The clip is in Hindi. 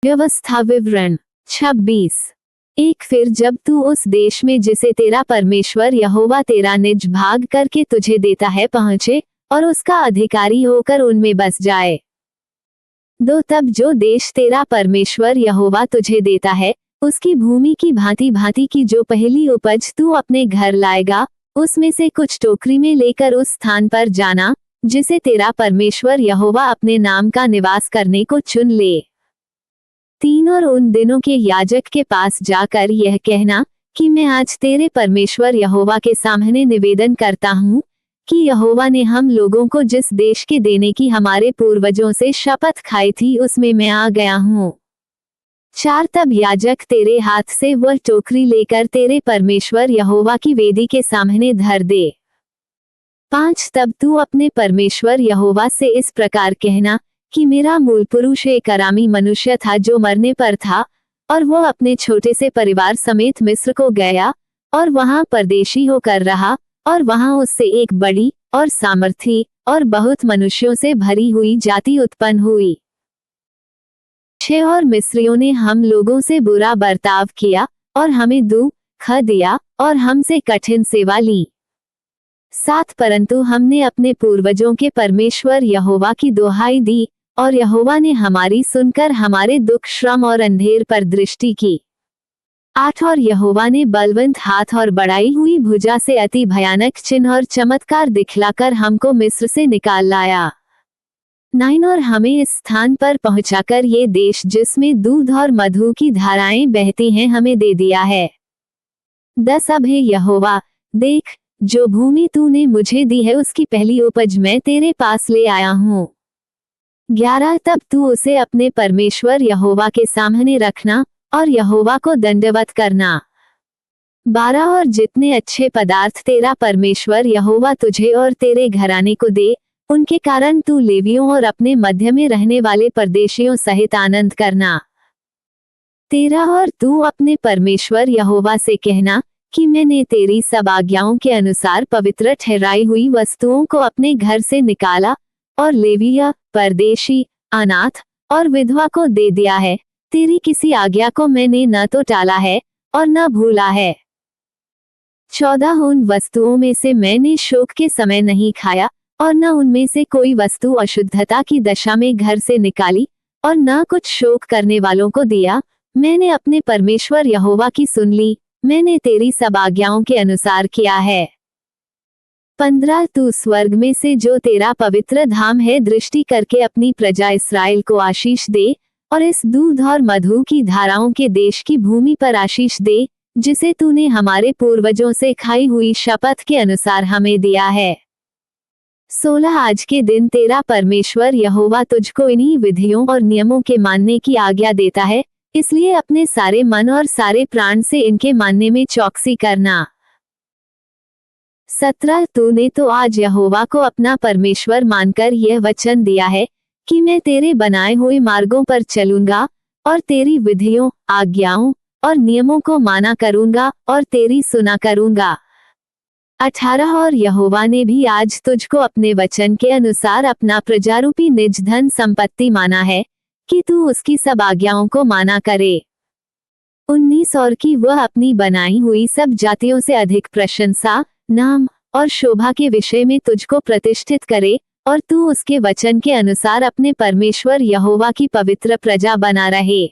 व्यवस्था विवरण 26। एक फिर जब तू उस देश में जिसे तेरा परमेश्वर यहोवा तेरा निज भाग करके तुझे देता है पहुंचे और उसका अधिकारी होकर उनमें बस जाए। 2 तब जो देश तेरा परमेश्वर यहोवा तुझे देता है उसकी भूमि की भांति भांति की जो पहली उपज तू अपने घर लाएगा उसमें से कुछ टोकरी में लेकर उस स्थान पर जाना जिसे तेरा परमेश्वर यहोवा अपने नाम का निवास करने को चुन ले। 3 और उन दिनों के याजक के पास जाकर यह कहना कि मैं आज तेरे परमेश्वर यहोवा के सामने निवेदन करता हूँ कि यहोवा ने हम लोगों को जिस देश के देने की हमारे पूर्वजों से शपथ खाई थी उसमें मैं आ गया हूँ। 4 तब याजक तेरे हाथ से वह टोकरी लेकर तेरे परमेश्वर यहोवा की वेदी के सामने धर दे। 5 तब तू अपने परमेश्वर यहोवा से इस प्रकार कहना कि मेरा मूल पुरुष एक अरामी मनुष्य था जो मरने पर था और वो अपने छोटे से परिवार समेत मिस्र को गया और वहां परदेशी होकर रहा और वहां उससे एक बड़ी और सामर्थी और बहुत मनुष्यों से भरी हुई जाति उत्पन्न हुई। 6 और मिस्रियों ने हम लोगों से बुरा बर्ताव किया और हमें दुख दिया और हमसे कठिन सेवा ली। 7 परंतु हमने अपने पूर्वजों के परमेश्वर यहोवा की दुहाई दी और यहोवा ने हमारी सुनकर हमारे दुख श्रम और अंधेर पर दृष्टि की। 8 और यहोवा ने बलवंत हाथ और बढ़ाई हुई भुजा से अति भयानक चिन्ह और चमत्कार दिखलाकर हमको मिस्र से निकाल लाया। 9 और हमें इस स्थान पर पहुंचाकर ये देश जिसमें दूध और मधु की धाराएं बहती हैं हमें दे दिया है। 10 अब हे यहोवा देख जो भूमि तूने मुझे दी है उसकी पहली उपज मैं तेरे पास ले आया हूँ। 11 तब तू उसे अपने परमेश्वर यहोवा के सामने रखना और यहोवा को दंडवत करना। 12 और जितने अच्छे पदार्थ तेरा परमेश्वर यहोवा तुझे और तेरे घराने को दे उनके कारण तू लेवियों और अपने मध्य में रहने वाले परदेशियों सहित आनंद करना। 13 और तू अपने परमेश्वर यहोवा से कहना कि मैंने तेरी सब आज्ञाओं के अनुसार पवित्र ठहराई हुई वस्तुओं को अपने घर से निकाला और लेविया परदेशी अनाथ और विधवा को दे दिया है। तेरी किसी आज्ञा को मैंने न तो टाला है और न भूला है। 14 उन वस्तुओं में से मैंने शोक के समय नहीं खाया और न उनमें से कोई वस्तु अशुद्धता की दशा में घर से निकाली और न कुछ शोक करने वालों को दिया। मैंने अपने परमेश्वर यहोवा की सुन ली, मैंने तेरी सब आज्ञाओं के अनुसार किया है। 15 तू स्वर्ग में से जो तेरा पवित्र धाम है दृष्टि करके अपनी प्रजा इस्राएल को आशीष दे और इस दूध और मधु की धाराओं के देश की भूमि पर आशीष दे जिसे तूने हमारे पूर्वजों से खाई हुई शपथ के अनुसार हमें दिया है। 16 आज के दिन तेरा परमेश्वर यहोवा तुझको इन्हीं विधियों और नियमों के मानने की आज्ञा देता है, इसलिए अपने सारे मन और सारे प्राण से इनके मानने में चौकसी करना। 17 तूने तो आज यहोवा को अपना परमेश्वर मानकर यह वचन दिया है कि मैं तेरे बनाए हुए मार्गों पर चलूंगा और तेरी विधियों आज्ञाओं और नियमों को माना करूंगा और तेरी सुना करूंगा। 18 और यहोवा ने भी आज तुझको अपने वचन के अनुसार अपना प्रजारूपी निज धन संपत्ति माना है कि तू उसकी सब आज्ञाओं को माना करे। 19 और कि वह अपनी बनाई हुई सब जातियों से अधिक प्रशंसा नाम और शोभा के विषय में तुझको प्रतिष्ठित करे और तू उसके वचन के अनुसार अपने परमेश्वर यहोवा की पवित्र प्रजा बना रहे।